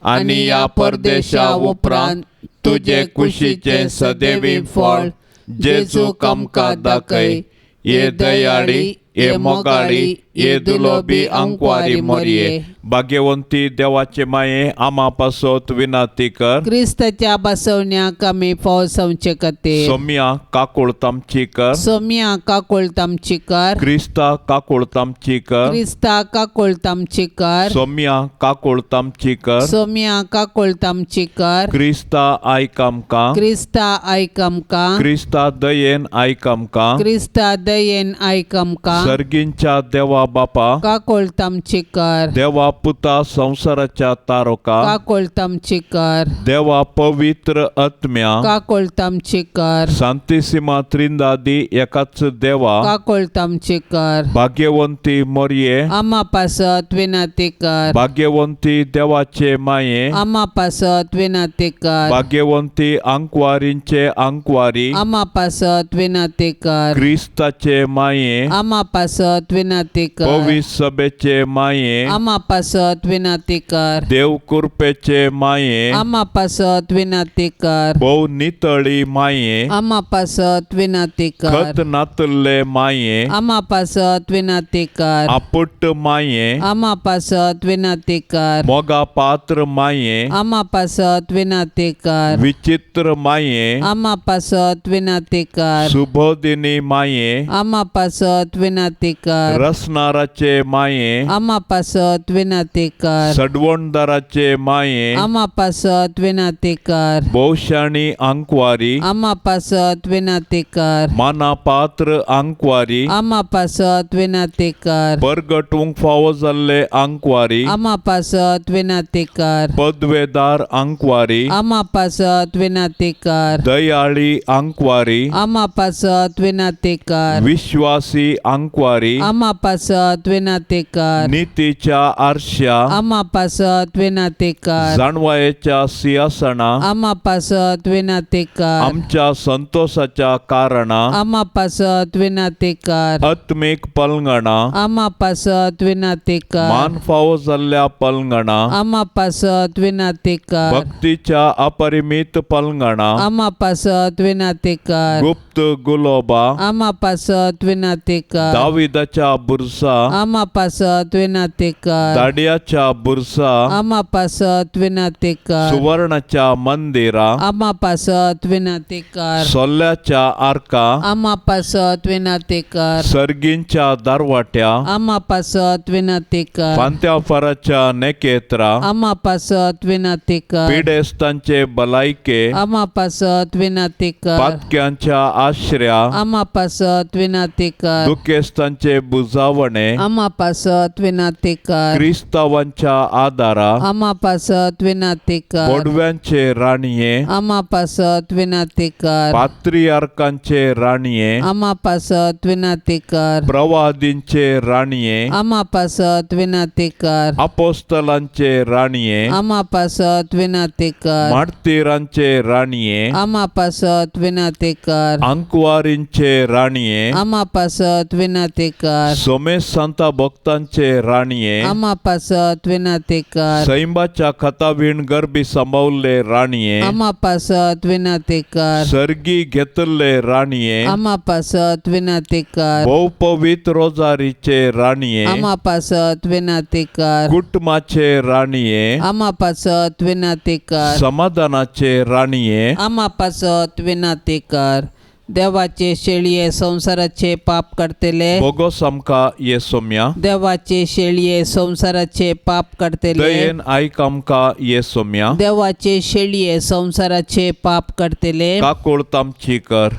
आणि या परदेशा उपरांत तुझे कुशीचे सदैवी फळ जेजूक आमकां दाखय. ये दयाळी ये मोगाळी ये दुलोबी अंकवारी मोरये. भाग्यवंती देवाचे माये आम्हा पासत विनाती कर. क्रिस्ताच्या बसवण्याक आमी फाव संचे खातीर सोम्या काकुळतामची कर. सोम्या काकुळतामची कर. क्रिस्ता काकुळतामची कर. क्रिस्ता काकुळतामची कर. सोम्या काकुळतामची कर. सोम्या काकुळतामची कर. क्रिस्ता आयक आमकां. क्रिस्ता आयक आमकां. क्रिस्ता दयेन आयक आमकां. क्रिस्ता दयेन आयक आमकां. सर्गींच्या देवा बापा काकुळतामची कर. देवा पुता संसाराच्या तारोका काकुळतामची कर. देवा पवित्र आत्म्या काकुळतामची कर. शांतिसीमा त्रिंदादी एकाच देवा काकुळतामची कर. भाग्यवंती मोरये आम्हा पासत विनाती कर. भाग्यवंती देवाचे माये आम्हा पासत विनाती कर. भाग्यवंती अंकवारींचे अंकवारी आम्हा पासत विनाती कर. क्रिस्ताचे माये आम्हा पासत विनाती कर. पवित्र सभेचे माये आम्हा पासत विनाती कर. देव कृपेचे माये आम्हा पासत विनाती कर. बहु नितळी माये आम्हा पासत विनाती कर. खत नातले माये आम्हा पासत विनाती कर. आपुट माये आम्हा पासत विनाती कर. मोगा पात्र माये आम्हा पासत विनाती कर. विचित्र माये आम्हा पासत विनाती कर. सुबोधिनी माये आम्हा पासत विनाती कर. रसनाराचे माये आम्हा पासत विनाती कर. सडवणदाराचे माये आम्हा पासत विनाती कर. बहुशाणी अंकवारी आम्हा पासत विनाती कर. माना पात्र अंकवारी आम्हा पासत विनाती कर. परगटूंक फावो जाल्ले अंकवारी आम्हा पासत विनाती कर. पदवेदार अंकवारी आम्हा पासत विनाती कर. दयाळी अंकवारी आम्हा पासत विनाती कर. विश्वासी अंक आंकवारी आमा पासत विनातेकार नीतीच्या आरशा आमा पासत विनातेकार जाणवायेच्या सिंहासना आमा पासत विनातेकार आमच्या संतोषाच्या कारणा आमा पासत विनातेकार आत्मिक पलंगणा आमा पासत विनातेकार मान फावो जाल्ल्या पलंगणा आमा पासत विनातेकार भक्तीच्या अपरिमित पलंगणा आमा पासत विनातेकार गुप्त गुलोबा आमा पासत विनातेकार दाविदाच्या बुरसा आमा पासत विनातेकार दाडियाच्या बुरसा आमा पासत विनातेकार सुवर्णाच्या मंदिरा आमा पासत विनातेकार सोल्ल्याच्या आर्का आमा पासत विनातेकार सर्गींच्या दारवाट्या आमा पासत विनातेकार पांत्या फराच्या नेकेत्रा आमा पासत विनातेकार पिडेस्तांचे बलायके आमा पासत विनातेकार पातक्यांच्या आश्रया आमा पासत विनातेकार दुखेस्तांचे बुजावणे आमा पासत विनातेकार क्रिस्तावांच्या आदारा आमा पासत विनातेकार पोडव्यांचे राणीये आमा पासत विनातेकार पात्रियार्कांचे राणीये आमा पासत विनातेकार प्रवादींचे राणीये आमा पासत विनातेकार अपोस्तलांचे राणीये आमा पासत विनातेकार मार्तिरांचे राणीये आमा पासत विनातेकार अंकवारींचे राणीये आमा पासत विनातेकार सोमेश संता भक्तांचे राणीये आमा पासत विनातेकार सैंबाच्या खतावीण गर्भी संभावले राणीये आमा पासत विनातेकार सर्गी घेतले राणीये आमा पासत विनातेकार बहुपवित रोजारीचे राणीये आमा पासत विनातेकार कुटुंबाचे राणीये आमा पासत विनातेकार समाधानाचे राणीये आमा पासत विनातेकार देवाचे शेळये संसाराचे पाप करतेले बोगोस आमका येसोम्या देवाचे शेळये संसाराचे पाप करतेले दयेन आयक आमका येसोम्या देवाचे शेळये संसाराचे पाप करतेले काकोळ तामची कर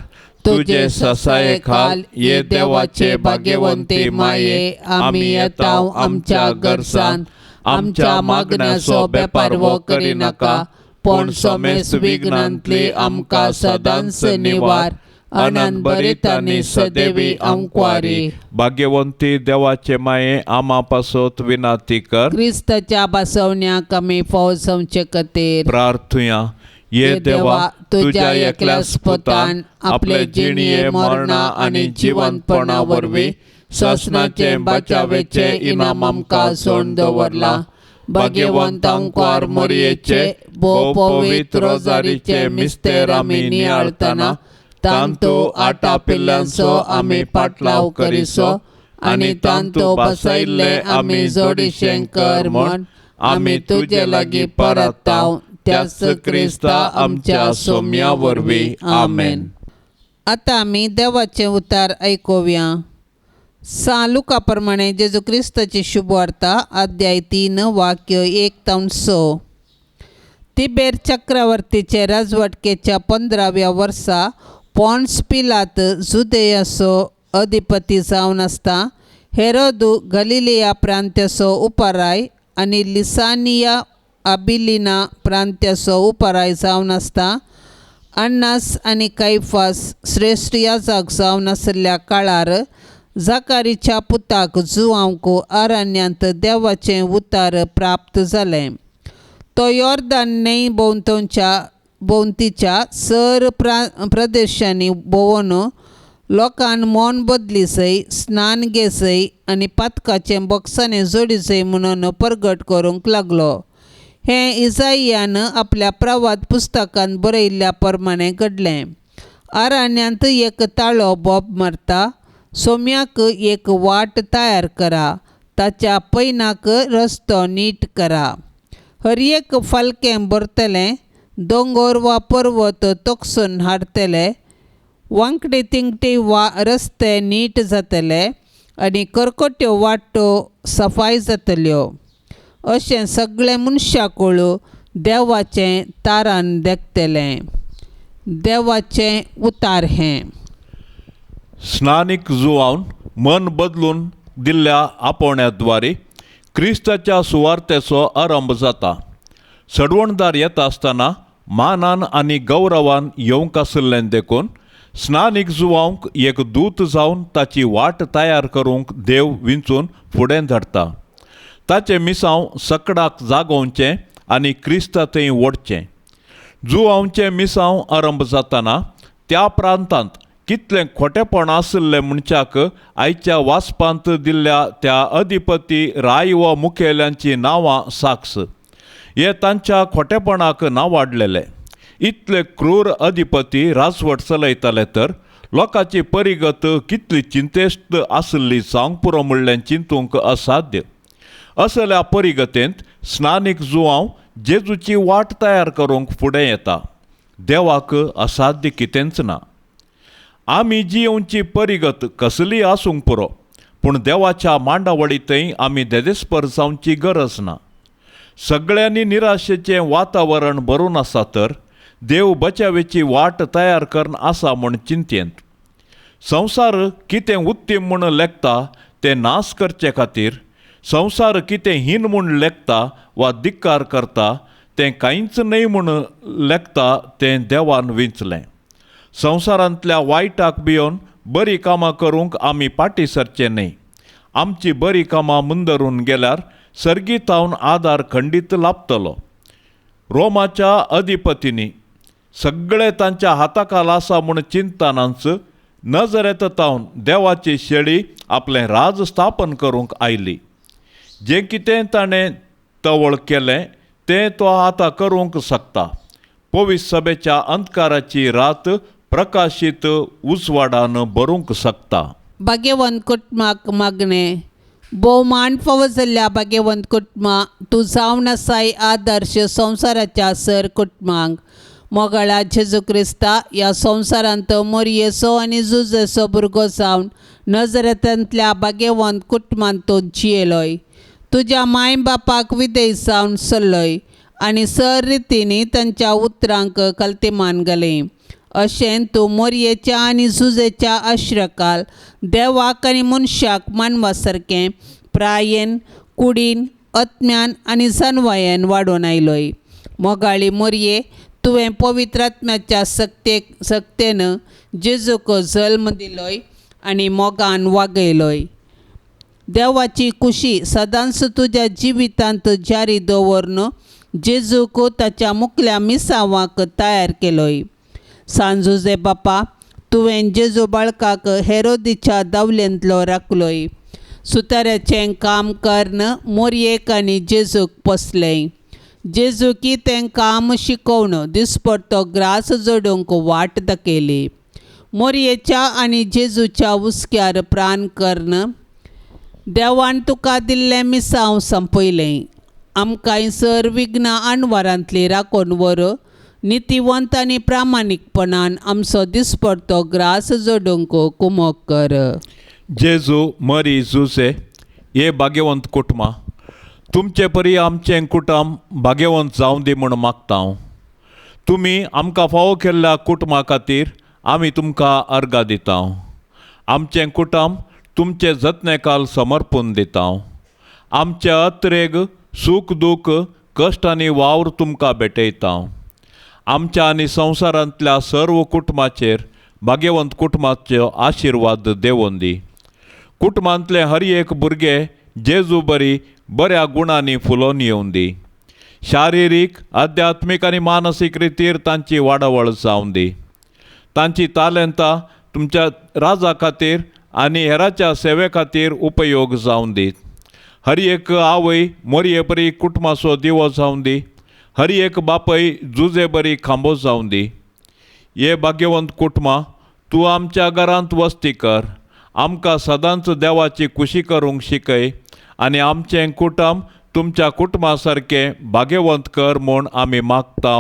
तुझे ससाये खाल ये देवाचे भाग्यवंते माये आम्ही येताव आमच्या गरसान आमच्या मागण्याचो बेपार वो करी नाका पण सोमेस विघ्नांतली आमका सदांच निवार आनंद भरितानी सदेवी अंकवारी भाग्यवंती देवाचे माये आमा पासत विनाती कर क्रिस्ताच्या बसवण्याक आमी फौजचे खातीर प्रार्थुया ये देवा तुझ्या एकल्याच पुतान आपले जिणये मरणा आणि जिवंतपणा वरवी ससनाचे बचावेचे इनाम आमकां सोडून दवरला भाग्यवंत अंकवार मोरयेचे भोव पवित्र रोजारीचे मिस्तेर आमी नियाळतना तांतू आटा पिल्ल्यांचो आमी पाटलाव करिसो आनी तांतू बसयल्ले आमी जोडिशें कर म्हण आमी तुजे लागीं परताव त्याच क्रिस्ता आमच्या सोम्या वरवीं आमेन. आतां आमी देवाचें उतार आयकुया. लुका प्रमाणे जेजू क्रिस्ताची शुभ वार्ता अध्याय 3 वाक्य 1 ते 6. तिबेर चक्रवर्तीचे राजवटकेच्या 15व्या वर्सा पॉन्स पिलात जुदेयाचो अधिपती जावन आसता हेरोदू गलिलिया प्रांत्याचो उपाराय आनी लिसानिया आबिलिना प्रांत्याचो उपाराय जावन आसता अन्नास आनी कैफास श्रेष्ठ याजक जावन आसल्या काळार जाकारीच्या पुताक जुआंक अरण्यांत देवाचें उतार प्राप्त जालें. तो योर्दान न्हंय भोंवतीच्या सर प्रदेशांनी भोंवून लोकांन मोन बदलिसय स्नान घेसय आनी पातकाचें बक्षाने जोडिसय म्हणून परगट करूंक लागलो. हें इसायान आपल्या प्रवाद पुस्तकांत बरयल्ल्या प्रमाणे घडलें. अरण्यांत एक ताळो बोब मारता, सोम्याक एक वाट तयार करा, ताच्या पैनाक रस्तो नीट करा. हर एक फालकें भरतलें, दोंगर वा पर्वत तोखसून हाडटले, वांकडी तिंगटी वा रस्ते नीट जातले आनी कर्कट्यो वाटो सफाय जातल्यो. अशें सगळे मनशाकुळ देवाचें तारान देखतलें. देवाचें उतार हें. स्नानीक जुआवन मन बदलून दिल्ल्या आपोवण्याद्वारे क्रिस्ताच्या सुवार्तेचो आरंभ जाता. सडवणदार येता आसतना मानान आनी गौरवान येवंक आशिल्लें देखून स्नानीक जुवांक एक दूत जावन ताची वाट तयार करूंक देव विंचून फुडें धाडटा. ताचें मिसांव सकडाक जागोवचें आनी क्रिस्ता थंय ओडचें. जुवांचें मिसांव आरंभ जातना त्या प्रांतांत कितलें खोटेपण आसले मनशाक आयच्या वाचपांत दिल्ल्या त्या अधिपती राय व मुखेल्यांची नांवां साक्ष. हे तांच्या खोटेपणाक नांवाडलेले. इतले क्रूर अधिपती राजवट चलयताले तर लोकांची परिगत कितली चिंतेस्त आसली जावंक पुरो म्हणलें चिंतूंक असाध्य. असल्या परिगतेंत स्नानीक जुवांव जेजूची वाट तयार करूंक फुडें येता. देवाक असाध्य कितेंच ना. आमी जियोवची परिगत कसली आसूंक पुरो, पूण देवाच्या मांडावळींतय आमी देदेस्पर जावची गरज ना. सगळ्यांनी निराशेचें वातावरण भरून आसा तर देव बचावेची वाट तयार करन आसा म्हूण चिंतेंत. संवसार कितें उत्तीम म्हूण लेखता तें नाश करचे खातीर, संवसार कितें हीन म्हूण लेखता वा धिक्कार करता तें कांयच न्हय म्हूण लेखता तें देवान विंचलें. संवसारांतल्या वायटाक भियोन बरीं कामां करूंक आमी फाटीं सरचे न्हय. आमची बरीं कामां मुंदरून गेल्यार सर्गीतावन आदार खंडीत लाभतलो. रोमाच्या अधिपतींनी सगळे तांच्या हाताखाल आसा म्हूण चिंतनाच नजरेत तावन देवाची शेळी आपलें राज स्थापन करूंक आयली. जें कितें ताणें तवळ केलें तें तो आतां करूंक शकता. पवित्र सभेच्या अंधकाराची रात प्रकाशीत उजवाडान भरूंक शकता. भाग्यवंत कुटुंबाक मागणें. भोवमान फावो जाल्ल्या भाग्यवंत कुटुंबा तूं जावन आसाय आदर्श संवसाराच्या सर कुटुंबांक. मोगाळा जेजू क्रिस्ता ह्या संवसारांत मोरयेचो आनी जुजेचो भुरगो जावन नजरेंतल्या भाग्यवंत कुटुंबांत तूं जियेलोय. तुज्या माय बापाक विधेय जावन चल्लोय आनी सर रितींनी तांच्या उतरांक कल्तिमान घालें. अशें तूं मोरयेच्या आनी जुजेच्या आश्रयकाल देवाक आनी मनशाक मानवा सारकें प्रायेन, कुडीन, आत्म्यान आनी जानवायेन वाडून आयलोय. मोगाळी मोरये, तुवें पवित्र आत्म्याच्या सक्तेन जेजूक जल्म दिलोय आनी मोगान वागयलोय. देवाची खुशी सदांच तुज्या जिवितांत जारी दवरून जेजूक ताच्या मुखल्या मिसावांक तयार केलोय. सांजुजे बापा, तुवें जेजू बाळकाक हेरोदीच्या दावलेंतलो राखलोय. सुताऱ्याचें काम करन मोरयेक आनी जेजूक पोसलें. जेजू कितें काम शिकोवन दिसपट्टो ग्रास जोडूंक वाट दाखयली. मोरयेच्या आनी जेजूच्या उस्क्यार प्राण करन देवान तुका दिल्लें मिसांव संपयलें. आमकांय सर विघ्ना आडवारांतली राखून व्हर. नितीवंत आनी प्रामाणीकपणान आमचो दिसपट्टो ग्रास जोडूंक कुमोग कर. जेजू, मरी, जुजे हे भाग्यवंत कुटुंबा, तुमचे परी आमचें कुटुंब भाग्यवंत जावं दी म्हूण मागता हांव. तुमी आमकां फावो केल्ल्या कुटुंबा खातीर आमी तुमकां अर्गां दिता. आमचें कुटुंब तुमचे जतनेकाल समर्पून दिता. आमच्या अत्रेक सूख दूख कश्ट आनी वावर तुमकां भेटयता. आमच्या आनी संवसारांतल्या सर्व कुटुंबाचेर भाग्यवंत कुटुंबाचो आशिर्वाद देवून दी. कुटुंबांतले हर एक भुरगे जेजू बरी बऱ्या गुणांनी फुलोवन येवं दी. शारिरीक, आध्यात्मीक आनी मानसीक रितीर तांची वाडवळ जावं दी. तांची तालंतां तुमच्या राजा खातीर आनी हेराच्या सेवे खातीर उपयोग जावं दी. हर एक आवय मोरये बरी कुटुंबाचो दिवो जावं दी. हर एक बापय जुजे बरी खांबो जावं दी. हे भाग्यवंत कुटुंबा, तूं आमच्या घरांत वस्ती कर. आमकां सदांच देवाची खुशी करूंक शिकय आनी आमचें कुटुंब तुमच्या कुटुंबा सारकें भाग्यवंत कर म्हूण आमी मागता.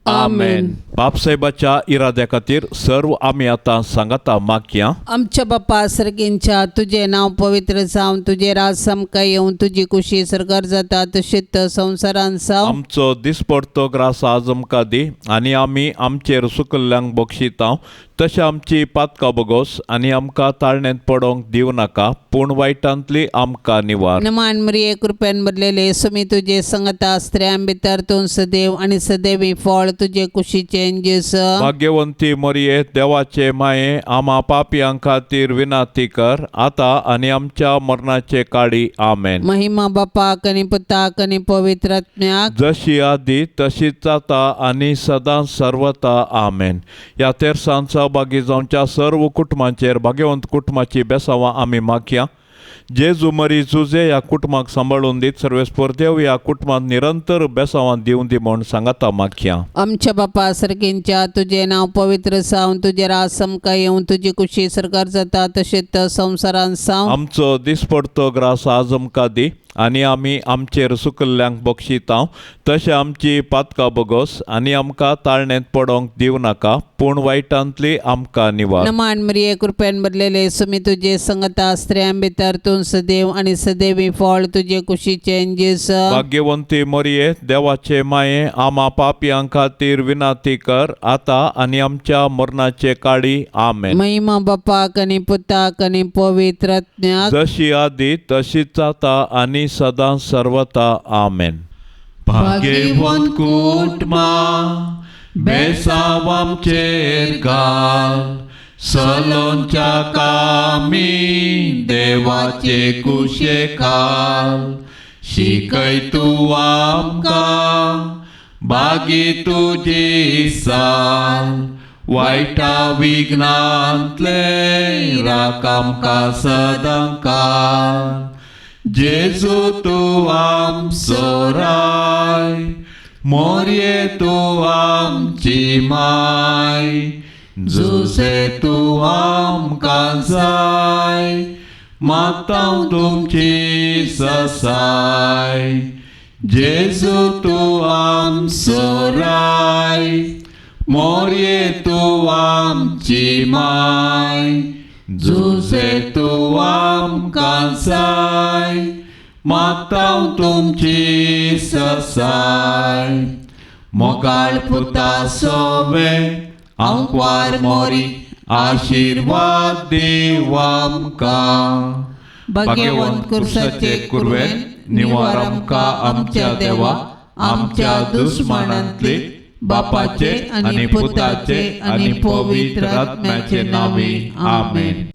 आमेन. बापसाहेबाच्या इराद्या खातीर सर्व आमी आतां सांगाता मागया. आमच्या बापा सर्गींच्या, तुजें नांव पवित्र जावं, तुजें राज समका येवं, तुजी खुशी सरकार जाता तशीच संवसारांत जावं. आमचो दिसपडतो ग्रास आज आमकां दी आनी आमी आमचेर सुकल्ल्यांक बक्षिता. तशें आमची पातकां बोगोस आनी आमकां ताळण्यांत पडोंक दिवं नाका, पूण वायटांतली आमकां निवार. नमान मरिये कृपेन बदलेले सुमी तुजे संगता स्त्रियां भितर तूं सदैव आनी सदैवी फळ तुजे कुशीचे जेस. भाग्यवंती मरिये, देवाचे माये, आम्हा पापियां खातीर विनाती कर, आतां आनी आमच्या मरणाचे काळी. आमेन. महिमा बापाक आनी पुताक आनी पवित्र आत्म्याक जशी आदी तशीच आता आनी सदां सर्वता. आमेन. ह्या तेर्सान सहभागी जावच्या सर्व कुटुंबांचेर भाग्यवंत कुटुंबाची बेसांवां आमी मागया. जेजू मरी जुजे ह्या कुटुंबाक सांबाळून दीत. सर्वेस्पर देव ह्या कुटुंबांत निरंतर बेसांवां दिवं दी म्हूण सांगाता मागया. आमच्या बापा सर्गींच्या तुझे नाव पवित्र सावन तुझे राज समका येवन तुझी कुशी सरकार जाता तशेंच संवसारान सावन आमचो दिसपडतो ग्रास आज आमकां दी आनी आमी आमचेर सुकल्ल्यांक बक्षितांव. तशें आमची पातकां बोगोस आनी आमकां ताळण्यांत पडोंक दिवं नाका, पूण वायटांतली आमकां निवार. नमान मरिये कृपेन बदलेले सुमी तुजे संगता स्त्रियां भितर तूं सदैव आनी सदैवी फळ तुजे कुशीचे जेस. भाग्यवंती मरिये, देवाचे माये, आम्हा पापियां खातीर विनाती कर, आतां आनी आमच्या मरणाचे काळी. आमेन. महिमा बापाक आनी पुताक आनी पवित्र आत्म्याक जशी आदी तशीच आता आनी सदां सर्वता. आमेन. भाग्यवंत कुटुंबा बेसांव आमचेर घाल, सलोनच्या कामी देवाचे कुशे घाल. शिकय तूं आमकां बागी तुजी साल, वायटा विघ्नांतले राख आमकां सदां काल. जेजू तूं आमचो राय, मोरये तूं आमची माय, जुसे तूं आमकां जाय, मागतां तुमची ससाय. जेजू तूं आमचो राय, मोरये तूं आमची माय, जुसे तूं आमकां जाय, मागतां तुमची ससाय. मोगाळ पुता सोबे आंकवार मोरी, आशिर्वाद देव आमकां. भाग्यवंत कुर्साचे कुरवेन निवार आमकां आमच्या देवा, आमच्या दुस्मनांतले बापाचे आनी पुताचे आनी पवित्र आत्म्याचे नांवे. आमेन.